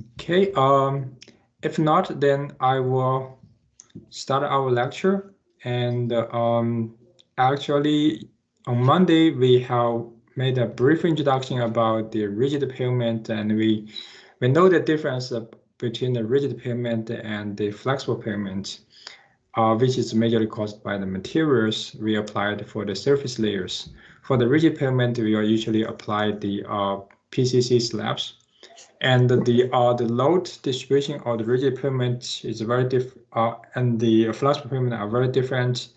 Okay. If not, then I will start our lecture. And actually, on Monday we have made a brief introduction about the rigid pavement, and we know the difference between the rigid pavement and the flexible pavement, which is majorly caused by the materials we applied for the surface layers. For the rigid pavement, we are usually apply the PCC slabs. And the load distribution of the rigid pavement is very different, and the flexible pavement are very different.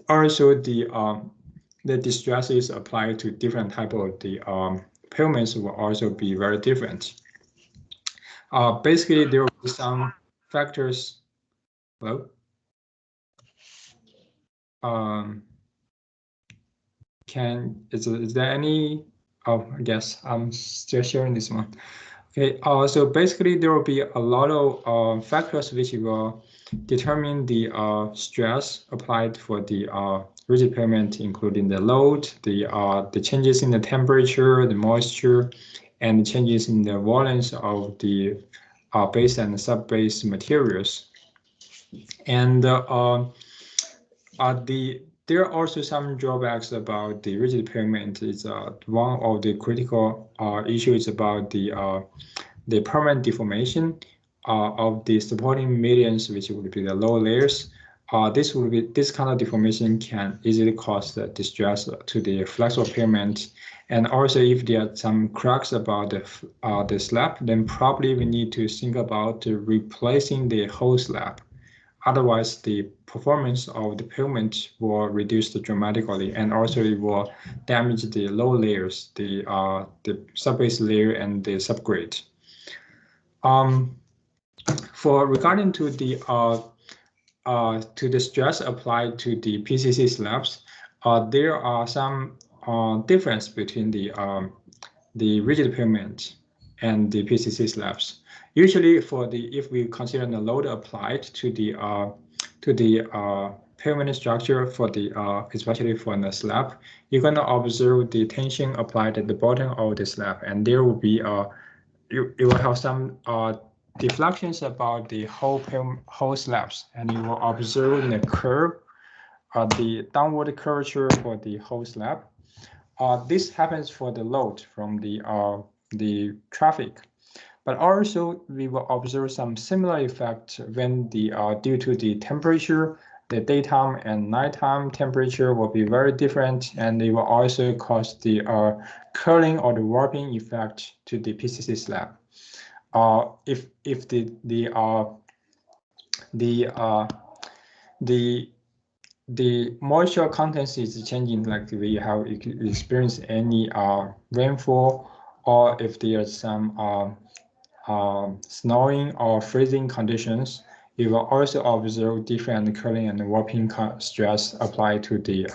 Also, the distresses applied to different type of the pavements will also be very different. Basically, there will be some factors. Hello. Is there any? Oh, I guess I'm still sharing this one. Okay, so basically there will be a lot of factors which will determine the stress applied for the rigid pavement, including the load, the changes in the temperature, the moisture, and changes in the volumes of the base and sub-base materials. And there are also some drawbacks about the rigid pavement. Is one of the critical issues about the permanent deformation of the supporting medians, which would be the lower layers. This kind of deformation can easily cause the distress to the flexible pavement. And also, if there are some cracks about the slab, then probably we need to think about replacing the whole slab. Otherwise, the performance of the pavement will reduce dramatically, and also it will damage the lower layers, the subbase layer and the subgrade. For regarding to the stress applied to the PCC slabs, there are some difference between the rigid pavement and the PCC slabs. Usually, if we consider the load applied to the pavement structure for the especially for the slab, you're gonna observe the tension applied at the bottom of the slab, and there will be you will have some deflections about the whole slabs, and you will observe the curve, the downward curvature for the whole slab. This happens for the load from the traffic. But also, we will observe some similar effect when due to the temperature, the daytime and nighttime temperature will be very different, and it will also cause the curling or the warping effect to the PCC slab. If the moisture content is changing, like we have experienced any rainfall, or if there's some snowing or freezing conditions, you will also observe different curling and warping stress applied to the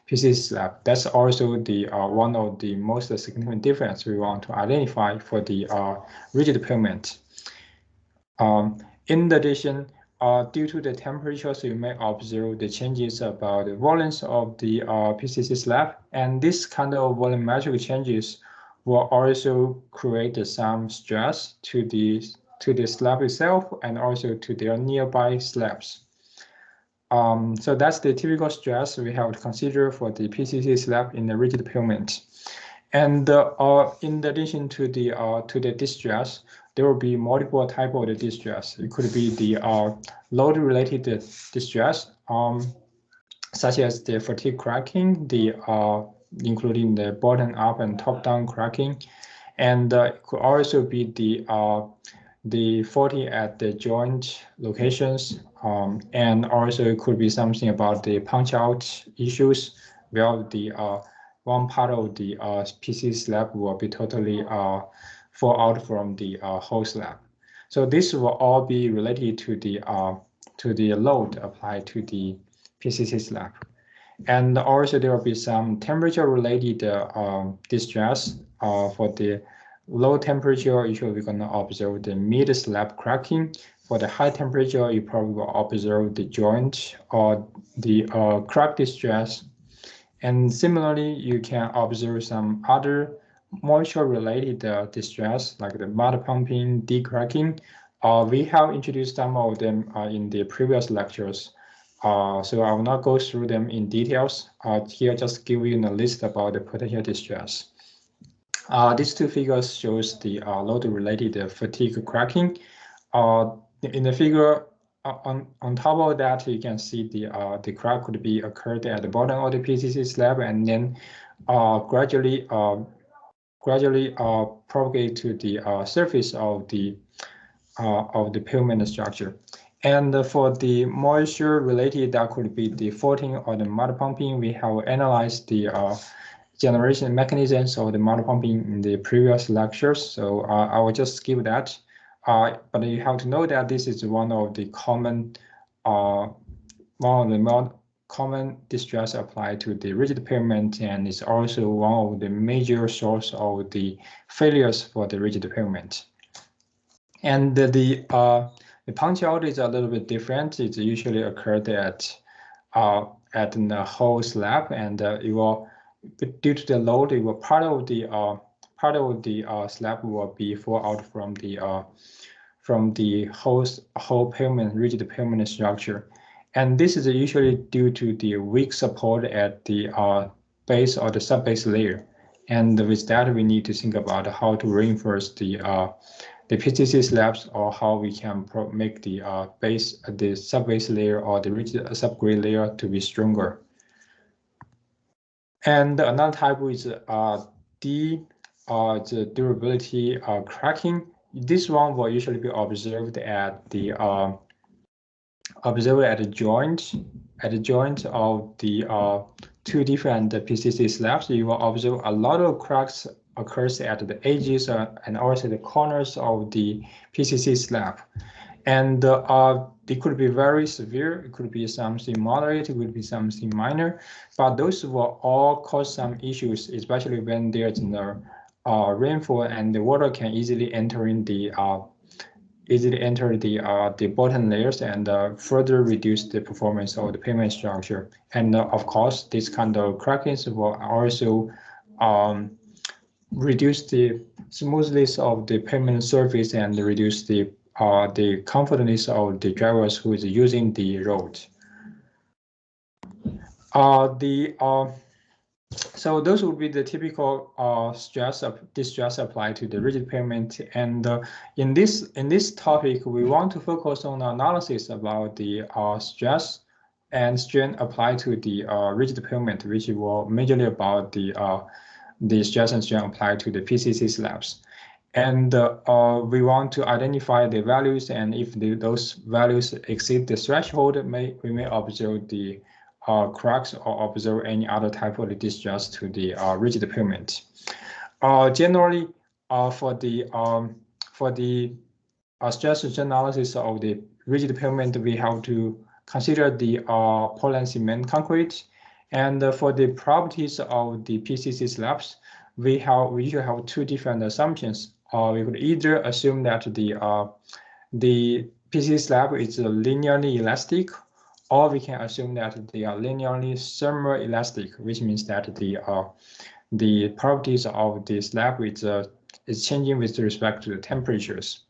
PCC slab. That's also the one of the most significant difference we want to identify for the rigid pavement. In addition, due to the temperatures, you may observe the changes about the volumes of the PCC slab, and this kind of volumetric changes will also create some stress to the slab itself and also to their nearby slabs. So that's the typical stress we have to consider for the PCC slab in the rigid pavement. And in addition to the distress, there will be multiple types of the distress. It could be the load-related distress, such as the fatigue cracking, including the bottom-up and top-down cracking, and it could also be the faulty at the joint locations, and also it could be something about the punch-out issues, where the one part of the PC slab will be totally fall out from the whole slab. So this will all be related to the load applied to the PCC slab. And also there will be some temperature-related distress. For the low temperature, usually we're going to observe the mid-slab cracking. For the high temperature, you probably will observe the joint or the crack distress. And similarly, you can observe some other moisture-related distress, like the mud pumping, decracking. We have introduced some of them in the previous lectures. So I will not go through them in details. Here, just give you a list about the potential distress. These two figures shows the load-related fatigue cracking. In the figure on top of that, you can see the crack could be occurred at the bottom of the PCC slab and then gradually propagate to the surface of the pavement structure. And for the moisture related, that could be the faulting or the mud pumping. We have analyzed the generation mechanisms of the mud pumping in the previous lectures, so I will just skip that. But you have to know that this is one of the common common distress applied to the rigid pavement, and it's also one of the major source of the failures for the rigid pavement. And the punch out is a little bit different. It's usually occurred at the whole slab, and it will, due to the load, it will part of the slab will be fall out from the whole pavement, rigid pavement structure. And this is usually due to the weak support at the base or the sub-base layer. And with that, we need to think about how to reinforce the PCC slabs, or how we can make the the sub-base layer or the rigid subgrade layer to be stronger. And another type is the durability cracking. This one will usually be observed at the joint of the two different PCC slabs. You will observe a lot of cracks occurs at the edges and also the corners of the PCC slab. And it could be very severe, it could be something moderate, it could be something minor, but those will all cause some issues, especially when there's no rainfall and the water can easily enter in the bottom layers and further reduce the performance of the pavement structure. And of course, this kind of crackings will also reduce the smoothness of the pavement surface and reduce the comfortness of the drivers who is using the road. So those would be the typical distress applied to the rigid pavement. And in this topic, we want to focus on analysis about the stress and strain applied to the rigid pavement, which will majorly about the stress and strain applied to the PCC slabs. And we want to identify the values, and if those values exceed the threshold, we may observe the cracks or observe any other type of distress to the rigid pavement. Generally, for the stress analysis of the rigid pavement, we have to consider the Portland cement concrete. And for the properties of the PCC slabs, we usually have two different assumptions. We could either assume that the PCC slab is linearly elastic, or we can assume that they are linearly thermoelastic, which means that the properties of the slab is changing with respect to the temperatures.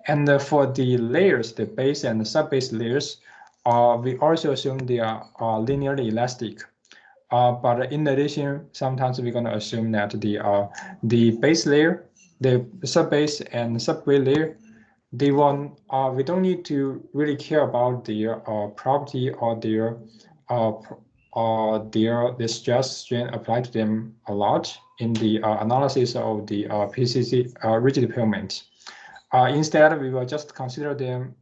And for the layers, the base and the sub-base layers, we also assume they are linearly elastic. But in addition, sometimes we're going to assume that the base layer, the sub-base and subgrade layer, we don't need to really care about their property or the stress strain applied to them a lot in the analysis of the PCC rigid pavement. Instead, we will just consider them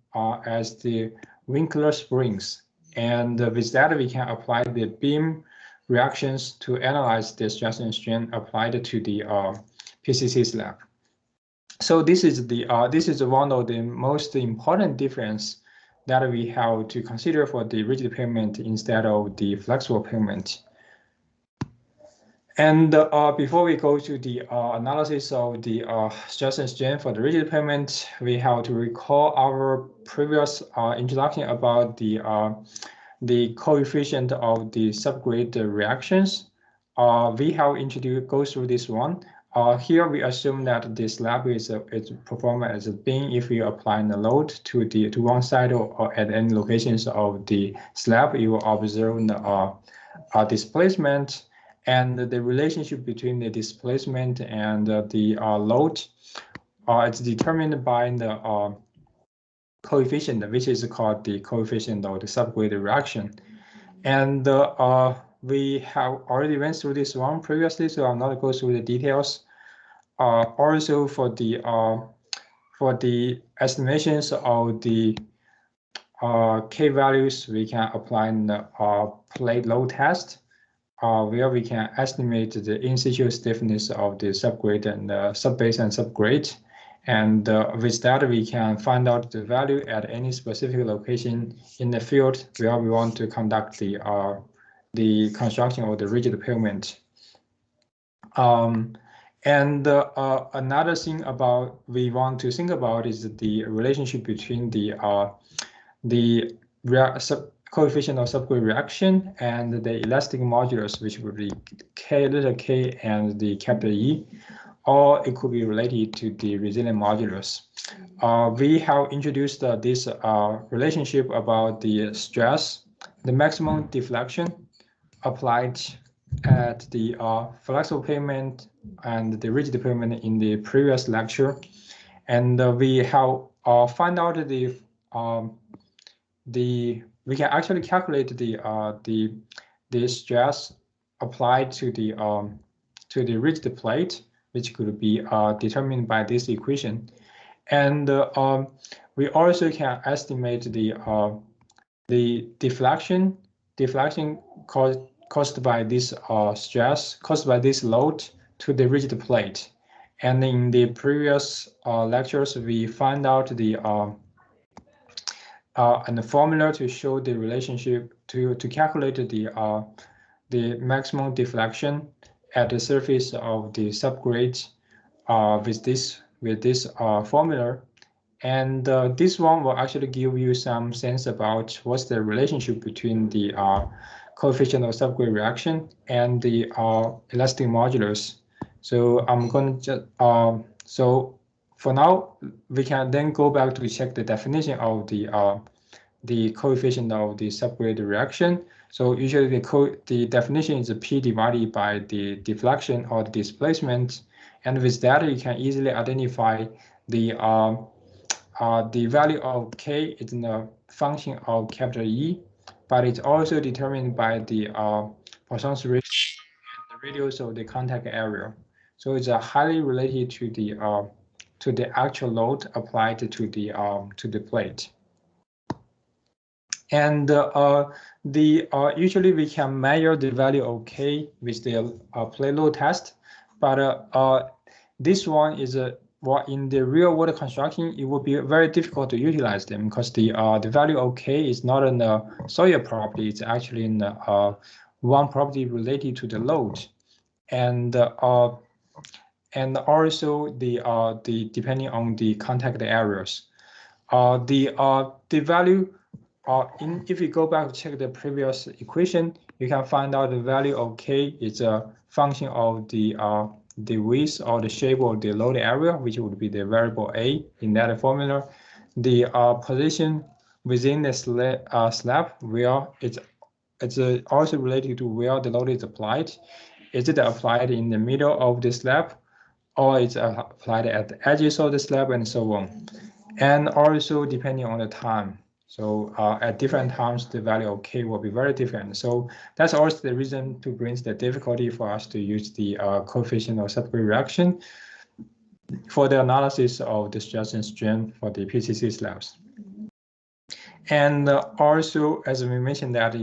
as the WINKLER springs, and with that we can apply the beam reactions to analyze the stress and strain applied to the PCC slab. So this is one of the most important difference that we have to consider for the rigid pavement instead of the flexible pavement. And before we go to the analysis of the stress and strain for the rigid pavement, we have to recall our previous introduction about the coefficient of the subgrade reactions. We have go through this one. Here we assume that the slab is performed as a beam if you apply the load to one side or at any locations of the slab. You will observe the displacement, and the relationship between the displacement and the load it's determined by the coefficient, which is called the coefficient of the subgrade reaction. And we have already went through this one previously, so I'll not go through the details. Also for the estimations of the K values, we can apply the plate load test, where we can estimate the in-situ stiffness of the subgrade and subbase and subgrade. And with that, we can find out the value at any specific location in the field where we want to conduct the construction of the rigid pavement. And another thing we want to think about is the relationship between the coefficient of subgrade reaction and the elastic modulus, which would be little k and the capital E, or it could be related to the resilient modulus. We have introduced this relationship about the stress, the maximum deflection applied at the flexible pavement and the rigid pavement in the previous lecture, and we have found out we can actually calculate the stress applied to the rigid plate, which could be determined by this equation, and we also can estimate the deflection caused by this stress, caused by this load to the rigid plate. And in the previous lectures, we found out the formula to show the relationship to calculate the maximum deflection at the surface of the subgrade with this formula. And this one will actually give you some sense about what's the relationship between the coefficient of subgrade reaction and the elastic modulus. So I'm going to just, so for now, we can then go back to check the definition of the coefficient of the subgrade reaction. So usually the definition is P divided by the deflection or the displacement. And with that, you can easily identify the value of K is a function of capital E, but it's also determined by the Poisson's ratio and the radius of the contact area. So it's highly related to the actual load applied to the plate. And usually we can measure the value of K with the plate load test, but this one is in the real world construction, it would be very difficult to utilize them because the value of K is not in the soil property; it's actually in one property related to the load, and also the depending on the contact areas. The value if you go back to check the previous equation, you can find out the value of K is a function of the width or the shape of the load area, which would be the variable A in that formula. The position within the slab, where it's also related to where the load is applied. Is it applied in the middle of the slab, or it's applied at the edges of the slab, and so on. And also depending on the time. So at different times, the value of K will be very different. So that's also the reason to bring the difficulty for us to use the coefficient of subgrade reaction for the analysis of the stress and strain for the PCC slabs. And also, as we mentioned, that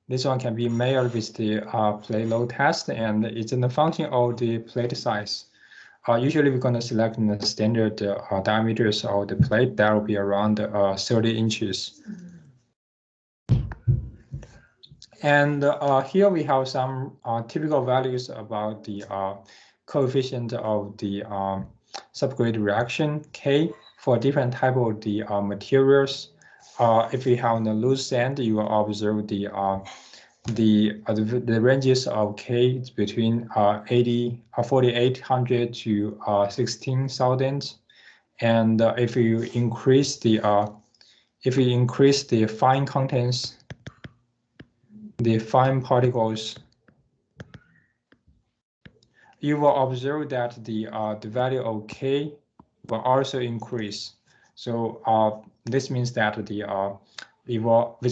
this one can be measured with the plate load test, and it's in the function of the plate size. Usually we're going to select the standard diameters of the plate that will be around 30 inches. And here we have some typical values about the coefficient of the subgrade reaction K for different type of the materials. If we have the loose sand, you will observe the the ranges of K is between 4,800 to 16,000, and if you increase the fine contents, the fine particles, you will observe that the value of K will also increase. So this means that with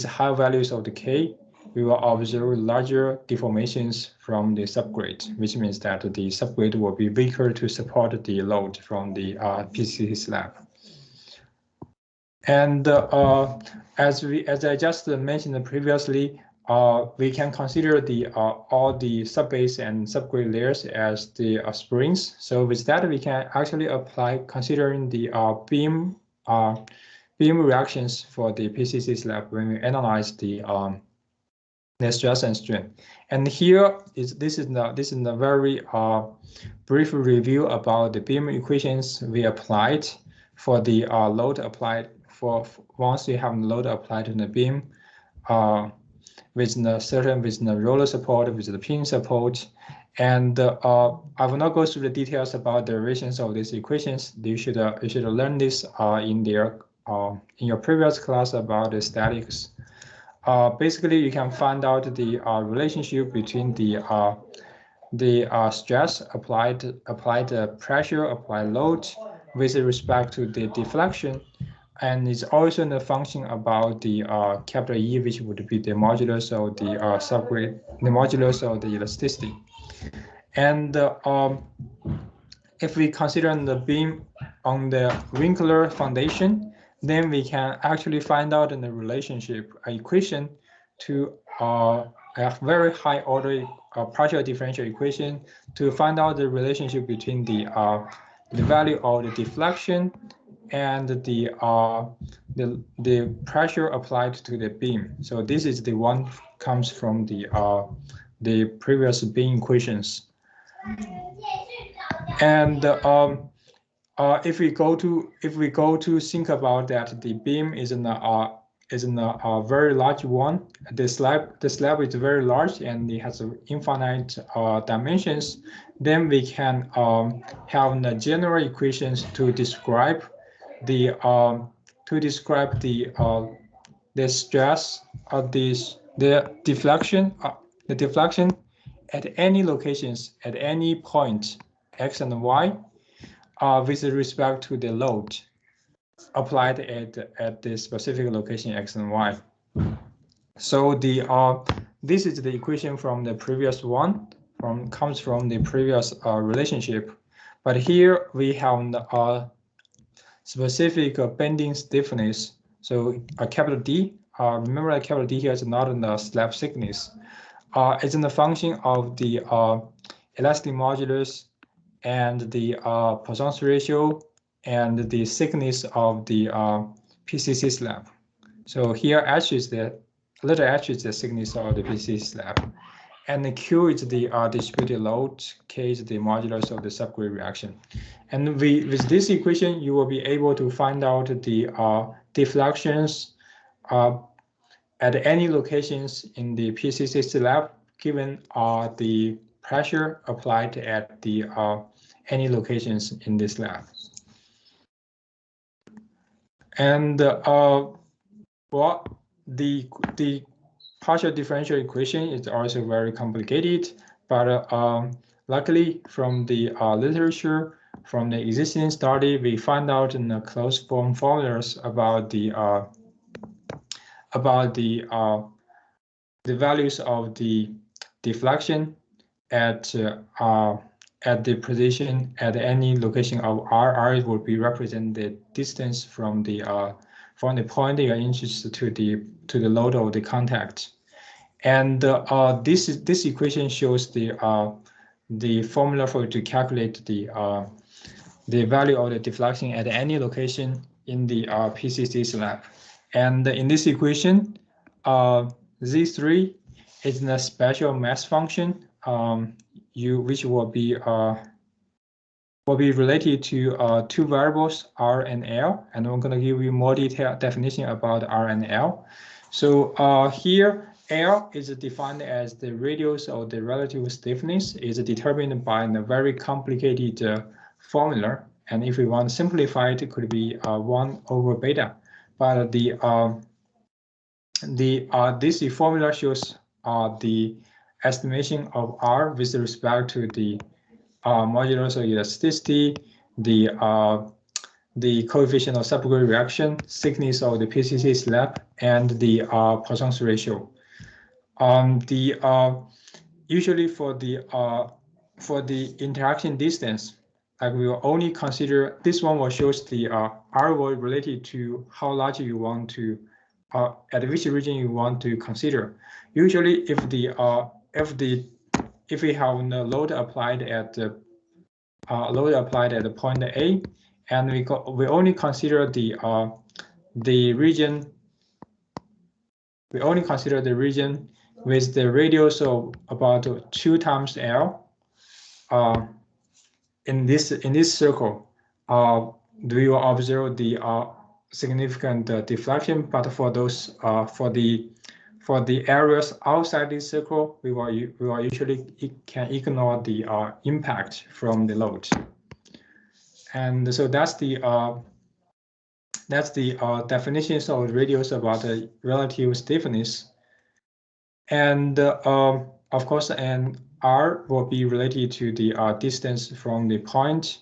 high values of the K, we will observe larger deformations from the subgrade, which means that the subgrade will be weaker to support the load from the PCC slab. And as I just mentioned previously, we can consider all the subbase and subgrade layers as the springs. So with that, we can actually apply considering the beam reactions for the PCC slab when we analyze the stress and strain. And here this is a very brief review about the beam equations we applied for the load applied once you have load applied to the beam with the roller support, with the pin support. And I will not go through the details about the derivations of these equations. You should learn this in your previous class about the statics. Basically, you can find out the relationship between the stress applied pressure, applied load with respect to the deflection, and it's also the function about the capital E, which would be the modulus of the subgrade, the modulus of the elasticity. And if we consider the beam on the WINKLER foundation, then we can actually find out in the relationship equation to a very high order partial differential equation to find out the relationship between the value of the deflection and the pressure applied to the beam. So this is the one comes from the previous beam equations. And if we go to think about that, the beam is in a very large one. The slab is very large and it has infinite dimensions. Then we can have the general equations to describe the stress of the deflection at any locations at any point x and y with respect to the load applied at the specific location x and y. So this is the equation from the previous one, comes from the previous relationship, but here we have the specific bending stiffness. So a capital D. Remember, a capital D here is not in the slab thickness. It's in the function of the elastic modulus and the Poisson's ratio and the thickness of the PCC slab. So here H is the letter H is the thickness of the PCC slab, and the Q is the distributed load, K is the modulus of the subgrade reaction. And with this equation, you will be able to find out the deflections at any locations in the PCC slab, given the pressure applied at the any locations in this slab. And well, the partial differential equation is also very complicated, but luckily from the literature, from the existing study, we find out in the closed form formulas about the values of the deflection at the position at any location of R. R would be represented distance from the point you are interested to the load of the contact, and this equation shows the formula for to calculate the value of the deflection at any location in the PCC slab. And in this equation, Z3 is the special mass function which will be related to two variables R and L, and I'm going to give you more detailed definition about R and L. So here L is defined as the radius of the relative stiffness is determined by a very complicated formula. And if we want to simplify it, it could be 1 over beta. But this formula shows the estimation of R with respect to the modulus of elasticity, the coefficient of subgroup reaction, thickness of the PCC slab, and the Poisson's ratio. Usually for the interaction distance, like we will only consider this one will shows the R will related to how large you want to at which region you want to consider. Usually, if we have the load applied at the point A, and we only consider the region. We only consider the region with the radius of about 2 times L. In this circle, we will observe the significant deflection. But for those for the areas outside this circle, we will usually can ignore the impact from the load. And so that's the definitions of radius about the relative stiffness. And of course, and R will be related to the distance from the point.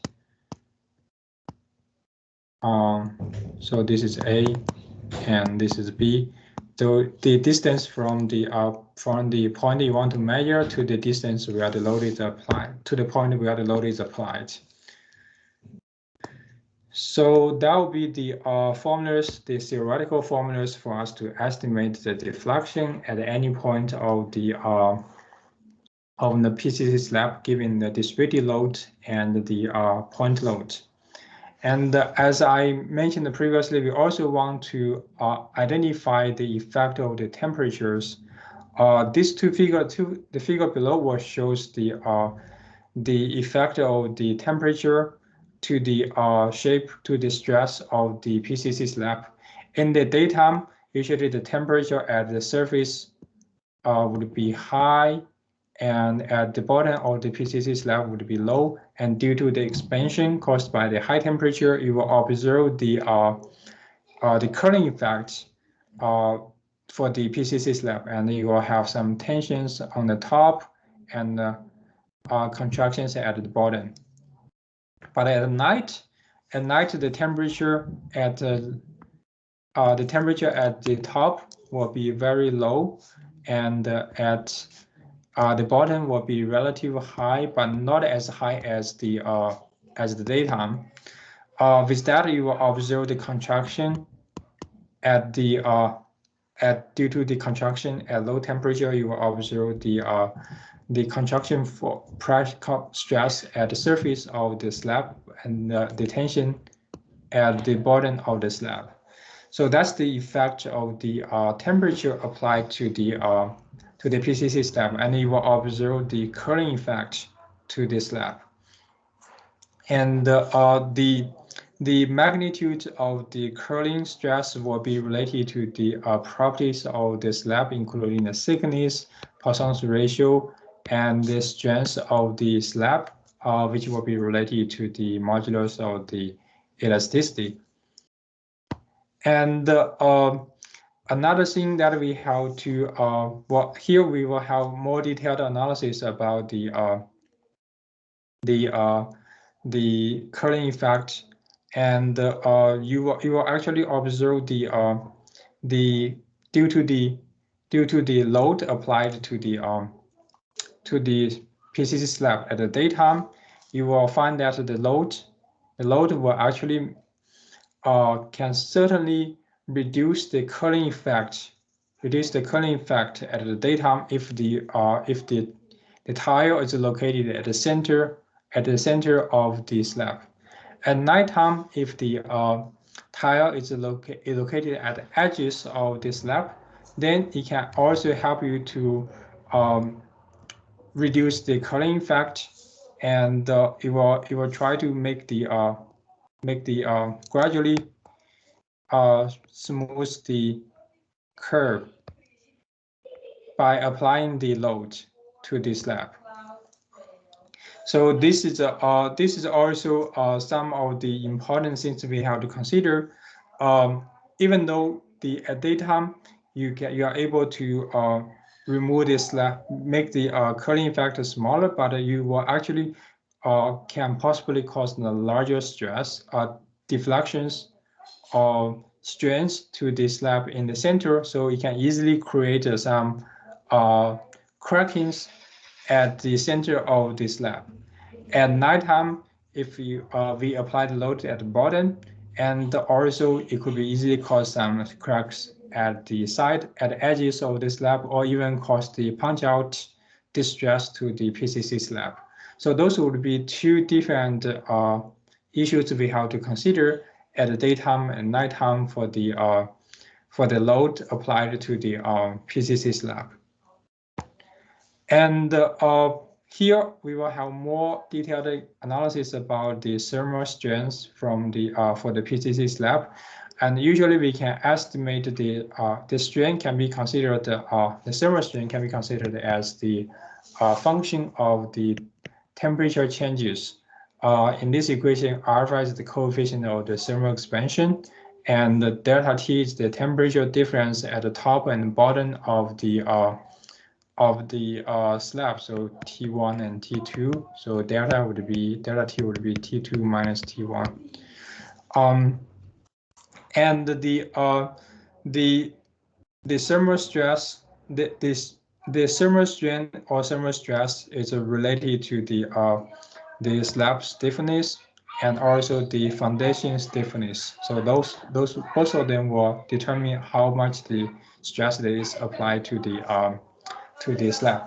So this is A, and this is B. So the distance from the point you want to measure to the distance where the load is applied, to the point where the load is applied. So that will be the formulas, the theoretical formulas for us to estimate the deflection at any point of the PCC slab given the distributed load and the point load. And as I mentioned previously, we also want to identify the effect of the temperatures. These the figure below will shows the effect of the temperature to the shape, to the stress of the PCC slab. In the daytime, usually the temperature at the surface would be high, and at the bottom of the PCC slab would be low. And due to the expansion caused by the high temperature, you will observe the curling effect for the PCC slab, and you will have some tensions on the top and contractions at the bottom. But at night, the temperature at the top will be very low, and at the bottom will be relatively high, but not as high as the daytime. With that, you will observe the contraction at the due to the contraction at low temperature. You will observe the contraction for pressure stress at the surface of the slab and the tension at the bottom of the slab. So that's the effect of the temperature applied to the PCC slab, and you will observe the curling effect to the slab. And the magnitude of the curling stress will be related to the properties of the slab, including the thickness, Poisson's ratio, and the strength of the slab, which will be related to the modulus of the elasticity. And another thing that we have to, well, here we will have more detailed analysis about the curling effect, and you will actually observe the due to the load applied to the PCC slab at the daytime, you will find that the load will actually can certainly reduce the curling effect at the daytime if the tile is located at the center of the slab. At nighttime, if the tile is located at the edges of the slab, then it can also help you to reduce the curling effect, and it will try to make the gradually smooth the curve. by applying the load to the slab. So this is also some of the important things we have to consider. Even though at daytime you are able to remove this slab, make the curling factor smaller, but you will actually can possibly cause a larger stress, deflections, or strains to the slab in the center. So it can easily create some crackings at the center of the slab. At nighttime, if we apply the load at the bottom, and also it could be easily cause some cracks at the side, at the edges of the slab, or even cause the punch out distress to the PCC slab. So those would be two different issues we have to consider at the daytime and nighttime for the load applied to the PCC slab. And here we will have more detailed analysis about the thermal strains from the for the PCC slab, and usually we can estimate the strain can be considered the thermal strain can be considered as the function of the temperature changes. In this equation, alpha is the coefficient of the thermal expansion, and the delta T is the temperature difference at the top and bottom of the slab, so T1 and T2. So delta T would be T2 minus T1. And the thermal stress, the thermal strain or thermal stress is related to the slab stiffness and also the foundation stiffness. So those both of them will determine how much the stress that is applied to the slab.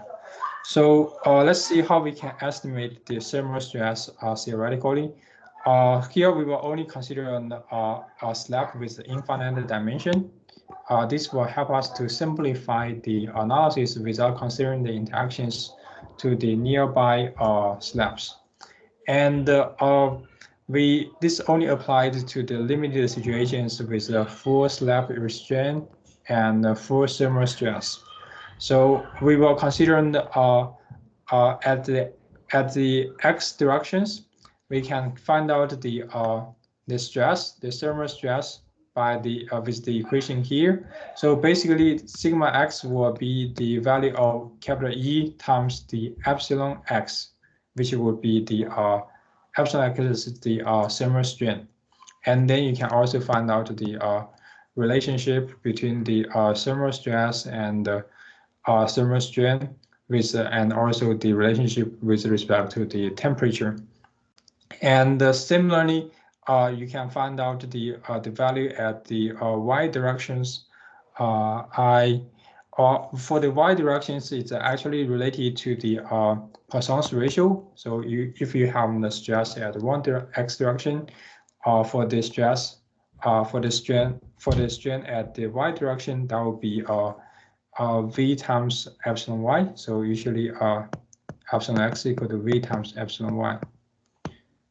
So let's see how we can estimate the thermal stress theoretically. Here we will only consider a slab with infinite dimension. This will help us to simplify the analysis without considering the interactions to the nearby slabs. And this only applied to the limited situations with a full slab restraint and full thermal stress. So we will consider at the x directions, we can find out the stress, the thermal stress by with the equation here. So basically, sigma x will be the value of capital E times the epsilon x, which would be the epsilon x is the thermal strain, and then you can also find out the relationship between the thermal stress and thermal strain with and also the relationship with respect to the temperature. And similarly, you can find out the value at the y directions. For the y directions, it's actually related to the Poisson's ratio. So if you have the stress at one x direction, for the stress for the strain at the y direction, that will be v times epsilon y. So usually epsilon x equal to v times epsilon y.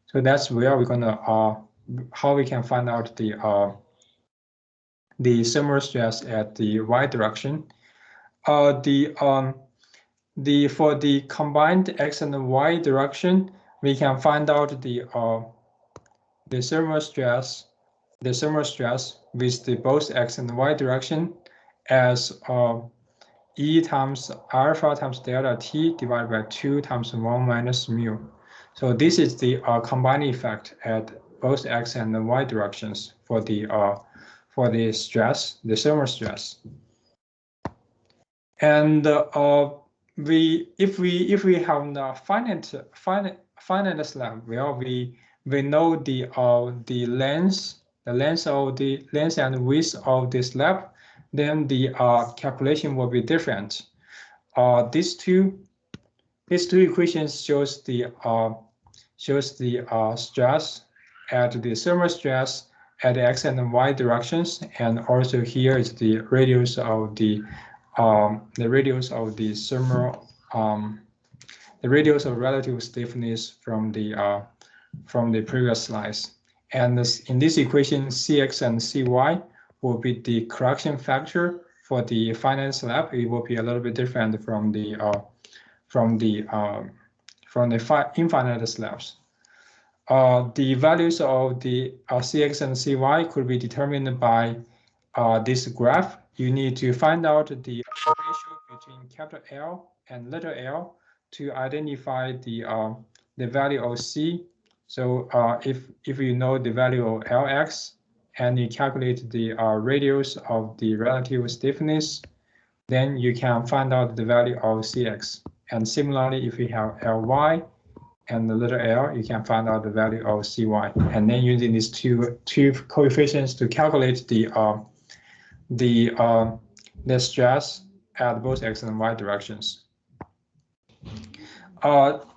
So that's where we're gonna how we can find out the thermal stress at the y direction. For the combined x and y direction, we can find out the thermal stress with the both x and y direction as E times alpha times delta T divided by 2 times 1 minus mu. So this is the combined effect at both x and the y directions for the stress, the thermal stress. And if we have the finite slab, well, we know the length and width of the slab, then the calculation will be different. These two equations shows the stress at the thermal stress at the x and y directions, and also here is the radius of the thermal the radius of relative stiffness from the previous slides. And in this equation, Cx and Cy will be the correction factor for the finite slab, it will be a little bit different from the infinite slabs. The values of the Cx and Cy could be determined by this graph. You need to find out the ratio between capital L and little l to identify the value of C. So if you know the value of Lx and you calculate the radius of the relative stiffness, then you can find out the value of Cx. And similarly, if you have Ly and the little l, you can find out the value of Cy. And then using these two coefficients to calculate the stress at both x and y directions.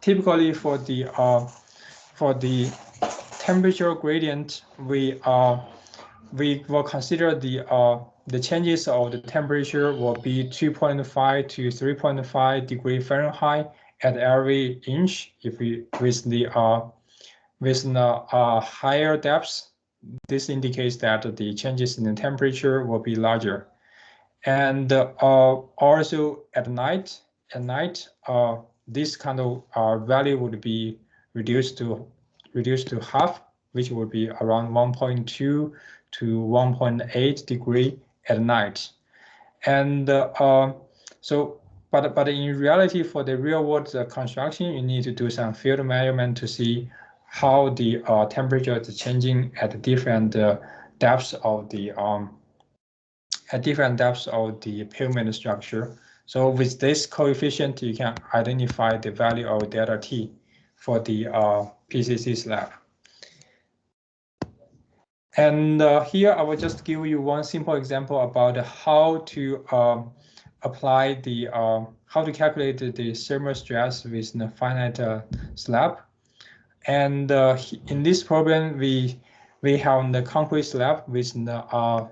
Typically, for the temperature gradient, we will consider the changes of the temperature will be 2.5 to 3.5 degrees Fahrenheit at every inch. If we with the higher depths, this indicates that the changes in the temperature will be larger. And also at night, this kind of value would be reduced to half, which would be around 1.2 to 1.8 degree at night. And but in reality, for the real world construction, you need to do some field measurement to see how the temperature is changing at different depths of the pavement structure. So with this coefficient, you can identify the value of delta T for the PCC slab. And here I will just give you one simple example about how to apply the how to calculate the thermal stress with the finite slab. And in this problem, we have the concrete slab with the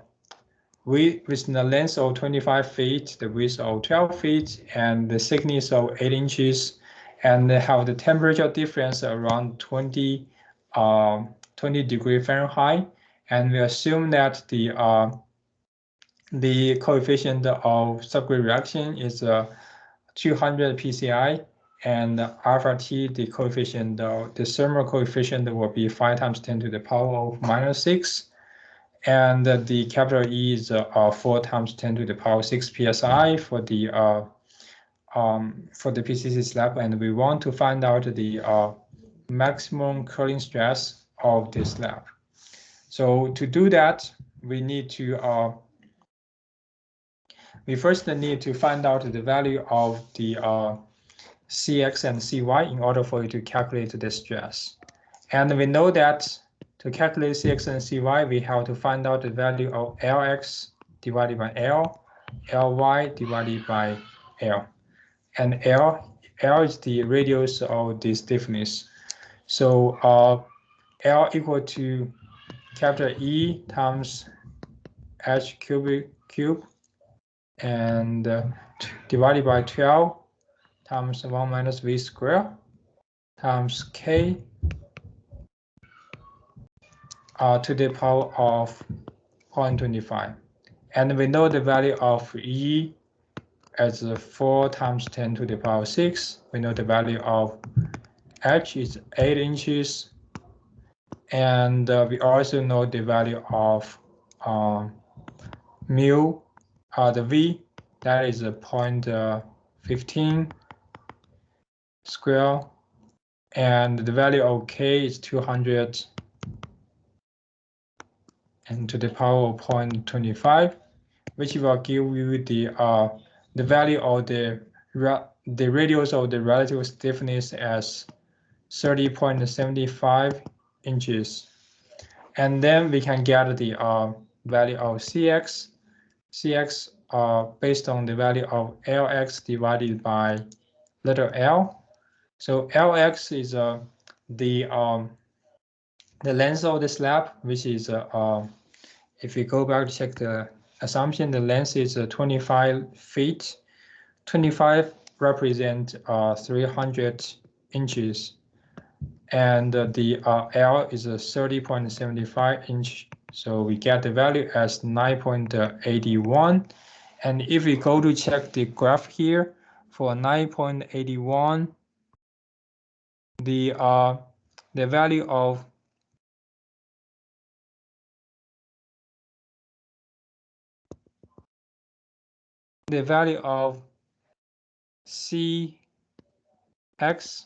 length of 25 feet, the width of 12 feet, and the thickness of 8 inches, and they have the temperature difference around 20 degrees Fahrenheit. And we assume that the coefficient of subgrade reaction is 200 psi, and alpha T, the coefficient, the thermal coefficient will be 5 times 10 to the power of -6, and the capital E is 4 times 10 to the power 6 psi for the PCC slab, and we want to find out the maximum curling stress of the slab. So to do that, we need to we first need to find out the value of the Cx and Cy in order for you to calculate the stress. And we know that to calculate Cx and Cy, we have to find out the value of Lx divided by L, Ly divided by L. And L is the radius of the stiffness. So L equal to capital E times H cube and divided by 12 times 1 minus V squared times K to the power of 0.25. And we know the value of E as 4 times 10 to the power 6. We know the value of H is 8 inches. And we also know the value of mu, the V, that is 0.15 square, and the value of K is 200 and to the power of 0.25, which will give you the value of the radius of the relative stiffness as 30.75 inches. And then we can get the value of Cx based on the value of Lx divided by letter L. So Lx is the length of the slab, which is if we go back to check the assumption, the length is 25 feet. 25 represent 300 inches. And the L is 30.75 inch. So we get the value as 9.81. And if we go to check the graph here for 9.81, the value of CX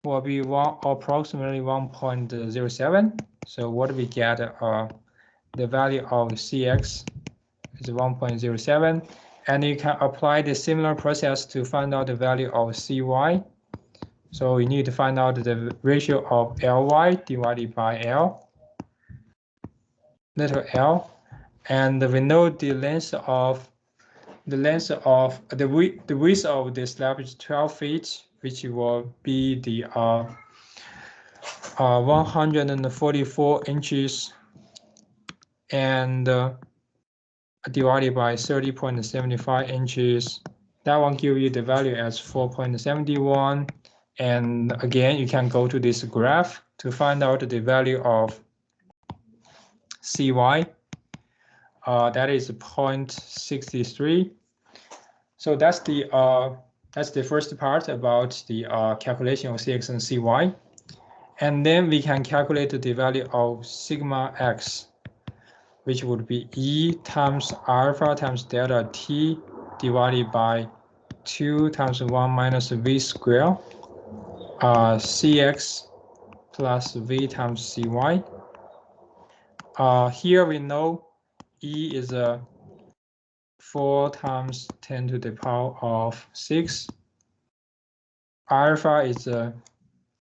will be approximately 1.07. So what we get, the value of CX is 1.07, and you can apply the similar process to find out the value of CY. So we need to find out the ratio of Ly divided by L, little l, and we know the width of the width of the slab is 12 feet, which will be the 144 inches, and divided by 30.75 inches. That one give you the value as 4.71. And again, you can go to this graph to find out the value of CY. That is 0.63. So that's the first part about the calculation of CX and CY. And then we can calculate the value of sigma X, which would be E times alpha times delta T divided by 2 times 1 minus V squared, CX plus V times CY. Here we know E is 4 times 10 to the power of 6. Alpha is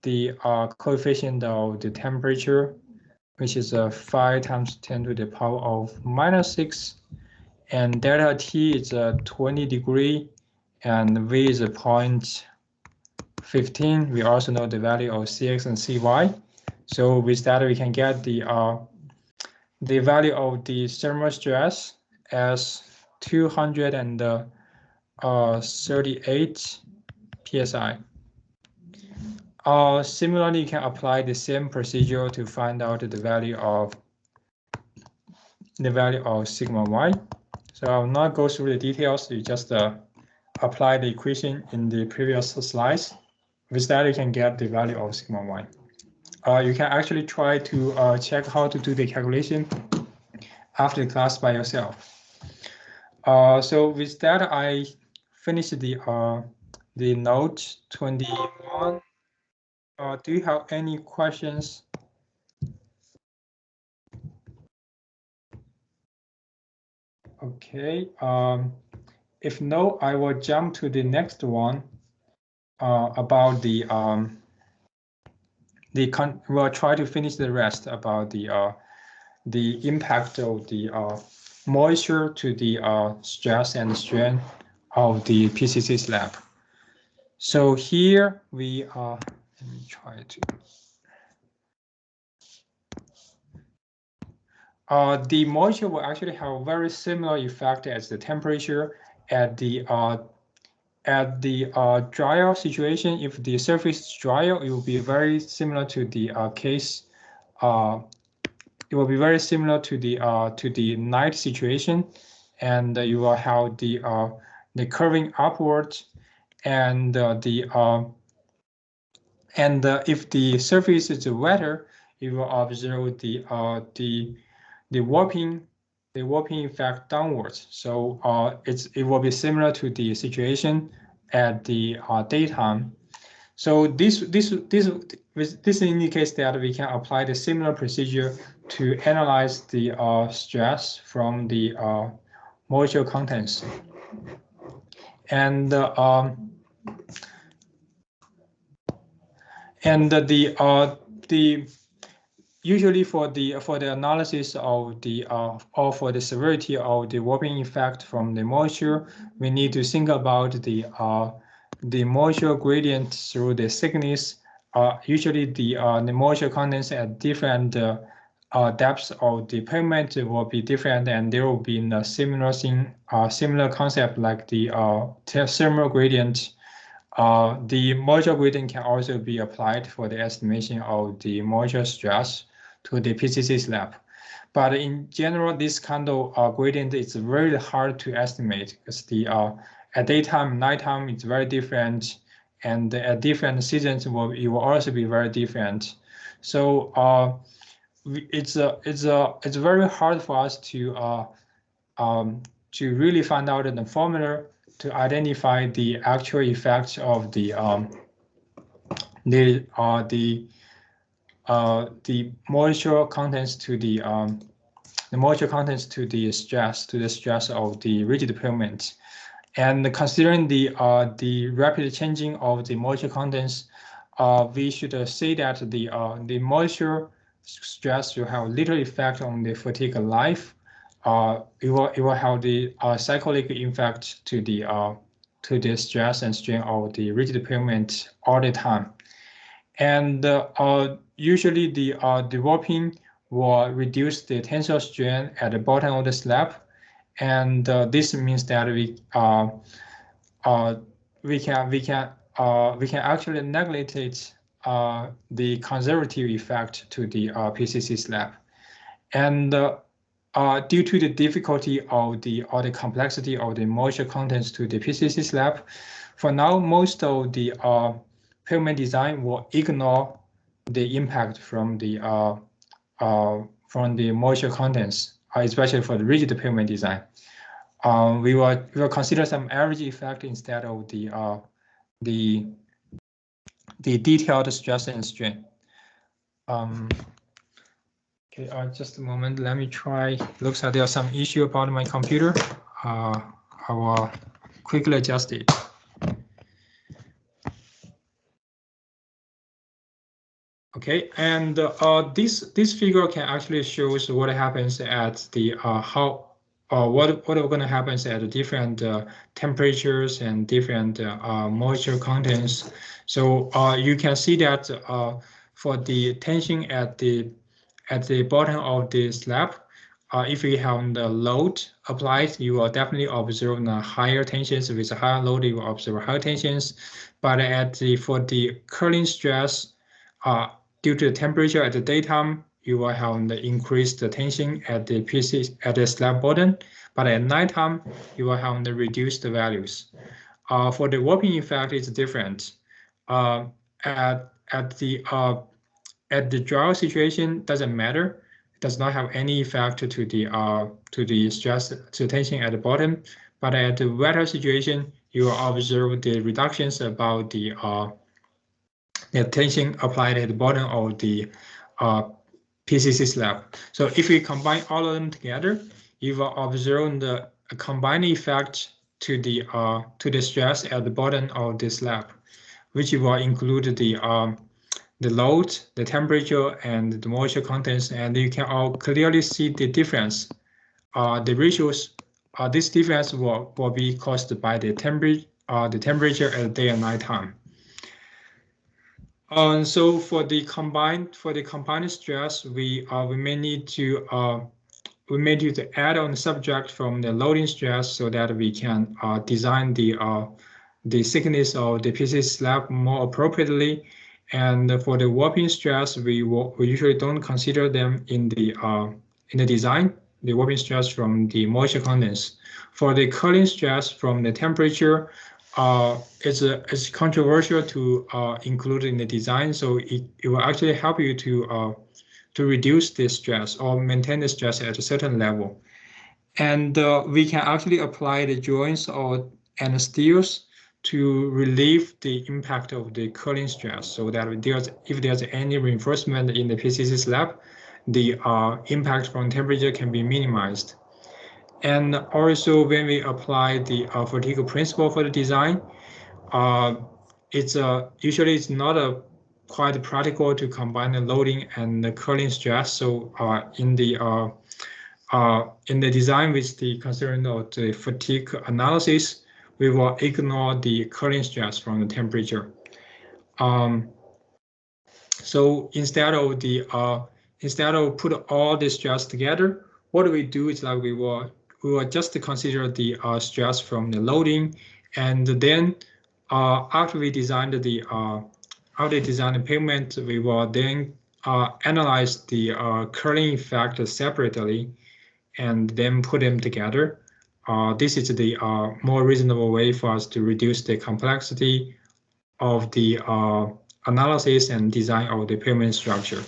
the coefficient of the temperature, which is 5 times 10 to the power of minus 6. And delta T is 20 degree, and V is 0.15. We also know the value of CX and CY. So with that, we can get the value of the thermal stress as 238 psi. Similarly, you can apply the same procedure to find out the value of sigma y. So I will not go through the details. You just apply the equation in the previous slides. With that, you can get the value of sigma y. You can actually try to check how to do the calculation after the class by yourself. So with that, I finished the note 21. Do you have any questions? Okay. If no, I will jump to the next one about we'll try to finish the rest about the impact of the moisture to the stress and strain of the PCC slab. So here we are. Let me try to. The moisture will actually have a very similar effect as the temperature at the drier situation. If the surface is drier, it will be very similar to the case. It will be very similar to the night situation, and you will have the curving upwards, and if the surface is wetter, you will observe the warping effect downwards. So it will be similar to the situation at the daytime. So this indicates that we can apply the similar procedure to analyze the stress from the moisture contents. And usually for the analysis of the or for the severity of the warping effect from the moisture, we need to think about the moisture gradient through the thickness. Usually the moisture contents at different depths of the pavement will be different, and there will be a similar thing, similar concept like the thermal gradient. The moisture gradient can also be applied for the estimation of the moisture stress to the PCC slab. But in general, this kind of gradient is very hard to estimate because the at daytime, nighttime, it's very different, and at different seasons, it will also be very different. So it's very hard for us to really find out the formula to identify the actual effects of the moisture contents to the moisture contents to the stress of the rigid pavement. And considering the rapid changing of the moisture contents, we should say that the moisture stress will have little effect on the fatigue life. It will have the cyclic effect to the stress and strain of the rigid pavement all the time. And usually the warping will reduce the tensile strain at the bottom of the slab, and this means that we can actually neglect the conservative effect to the PCC slab. And due to the difficulty of or the complexity of the moisture contents to the PCC slab, for now most of the pavement design will ignore the impact from the moisture contents, especially for the rigid pavement design. We will consider some average effect instead of the detailed stress and strain. Okay, just a moment. Let me try. Looks like there's some issue about my computer. I will quickly adjust it. Okay, and this figure can actually shows what happens at the what are going to happen at the different temperatures and different moisture contents. So you can see that for the tension at the bottom of the slab, if we have the load applied, you will definitely observe the higher tensions. With a higher load, you will observe higher tensions. But for the curling stress, due to the temperature at the daytime, you will have the increased tension at the slab bottom, but at nighttime, you will have the reduced values. For the warping effect, it's different. At the dry situation, doesn't matter. It does not have any effect to the stress to tension at the bottom. But at the wetter situation, you will observe the reductions about the tension applied at the bottom of the PCC slab. So if we combine all of them together, you will observe the combined effect to the stress at the bottom of the slab, which will include the load, the temperature, and the moisture contents, and you can all clearly see the difference. The ratios, this difference will be caused by the temperature at day and night time. So for the combined stress, we may need to add on the subject from the loading stress so that we can design the thickness of the PCC slab more appropriately. And for the warping stress, we usually don't consider them in the design. The warping stress from the moisture contents. For the curling stress from the temperature, it's controversial to include in the design, so it will actually help you to reduce the stress or maintain the stress at a certain level. And we can actually apply the joints and steels to relieve the impact of the curling stress, so that if there's any reinforcement in the PCC slab, the impact from temperature can be minimized. And also, when we apply the fatigue principle for the design, usually it's not quite practical to combine the loading and the curling stress. So in the design with the concern of the fatigue analysis, we will ignore the curling stress from the temperature. So instead of put all the stress together, what we do is like we will just consider the stress from the loading, and then after we design the pavement, we will then analyze the curling effect separately and then put them together. This is the more reasonable way for us to reduce the complexity of the analysis and design of the pavement structure.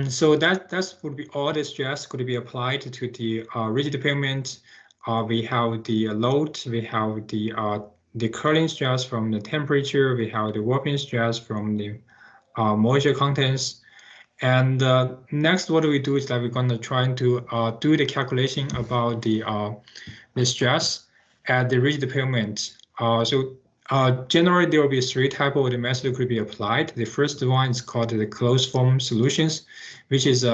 So that would be all the stress could be applied to the rigid pavement. We have the load, we have the curling stress from the temperature, we have the warping stress from the moisture contents. And next, what we do is that we're going to try to do the calculation about the stress at the rigid pavement. Generally, there will be three types of the method could be applied. The first one is called the closed form solutions, which usually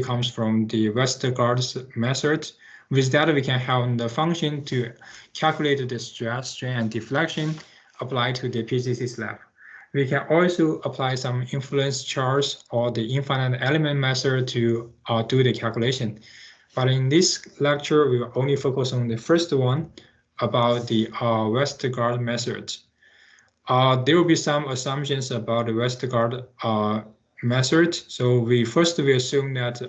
comes from the WESTERGAARD's method. With that, we can have the function to calculate the stress, strain, and deflection applied to the PCC slab. We can also apply some influence charge or the infinite element method to do the calculation. But in this lecture, we will only focus on the first one about the WESTERGAARD method. There will be some assumptions about the WESTERGAARD method. So we assume that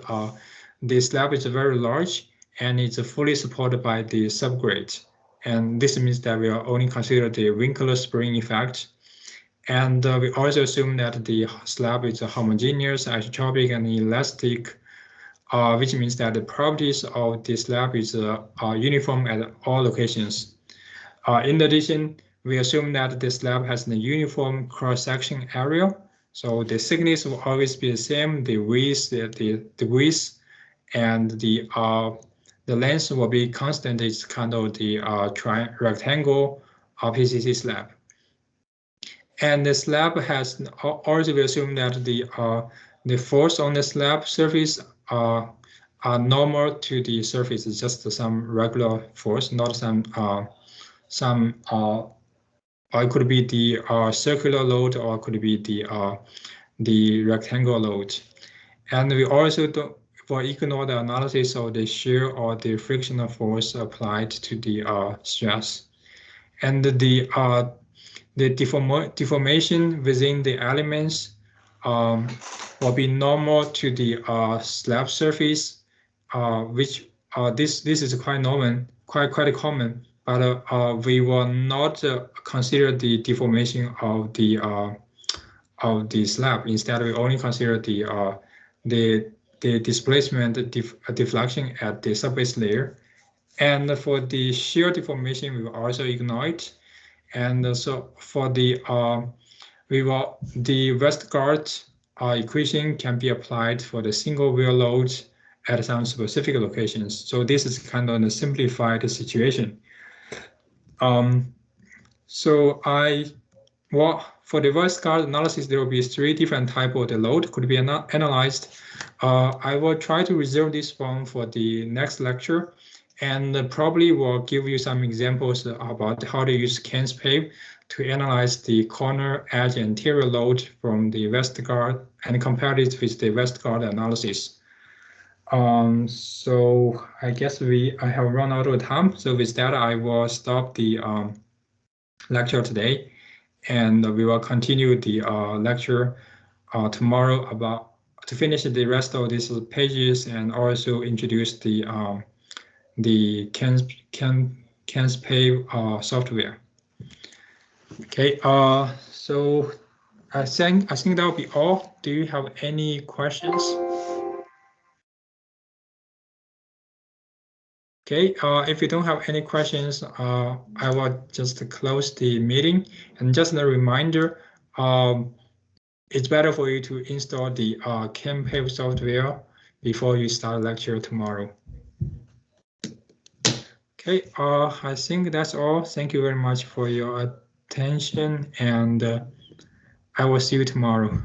the slab is very large and it's fully supported by the subgrade. And this means that we will only consider the WINKLER spring effect. And we also assume that the slab is homogeneous, isotropic, and elastic, which means that the properties of the slab is uniform at all locations. In addition, we assume that the slab has a uniform cross-section area. So the thickness will always be the same, the width, the width, and the length will be constant. It's kind of the rectangle PCC slab. And the slab has also we assume that the force on the slab surface are normal to the surface. It's just some regular force, not some or it could be the circular load, or it could be the rectangular load. And we also do ignore the analysis of the shear or the frictional force applied to the stress. And the deformation within the elements will be normal to the slab surface, which this is quite normal, quite common. But we will not consider the deformation of the slab. Instead, we only consider the displacement deflection at the surface layer. And for the shear deformation, we will also ignore it. And so for the WESTERGAARD equation can be applied for the single wheel load at some specific locations. So this is kind of a simplified situation. For the WESTERGAARD analysis, there will be three different types of the load could be analyzed. I will try to reserve this one for the next lecture, and probably will give you some examples about how to use KANDE pave to analyze the corner, edge, and interior load from the WESTERGAARD and compare it with the WESTERGAARD analysis. So I guess I have run out of time. So with that, I will stop the lecture today, and we will continue the lecture tomorrow to finish the rest of these pages and also introduce the KANDE pave software. Okay, so I think that will be all. Do you have any questions? Okay, if you don't have any questions, I will just close the meeting. And just a reminder, it's better for you to install the KANDE pave software before you start lecture tomorrow. Okay, I think that's all. Thank you very much for your attention, and I will see you tomorrow.